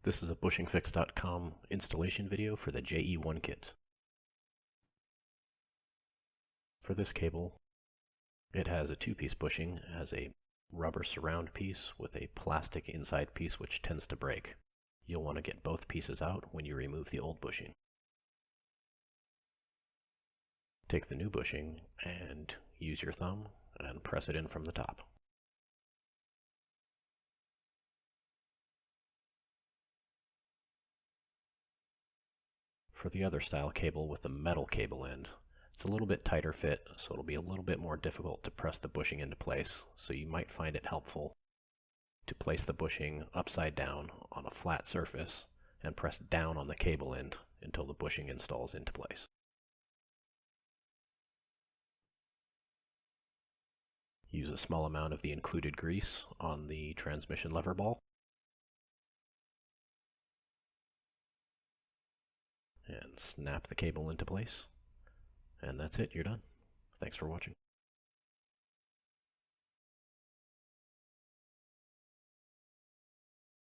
This is a bushingfix.com installation video for the JE1 kit. For this cable, it has a two-piece bushing, has a rubber surround piece with a plastic inside piece which tends to break. You'll want to get both pieces out when you remove the old bushing. Take the new bushing and use your thumb and press it in from the top. For the other style cable with the metal cable end, it's a little bit tighter fit, so it'll be a little bit more difficult to press the bushing into place, so you might find it helpful to place the bushing upside down on a flat surface and press down on the cable end until the bushing installs into place. Use a small amount of the included grease on the transmission lever ball. And snap the cable into place. And that's it, you're done. Thanks for watching.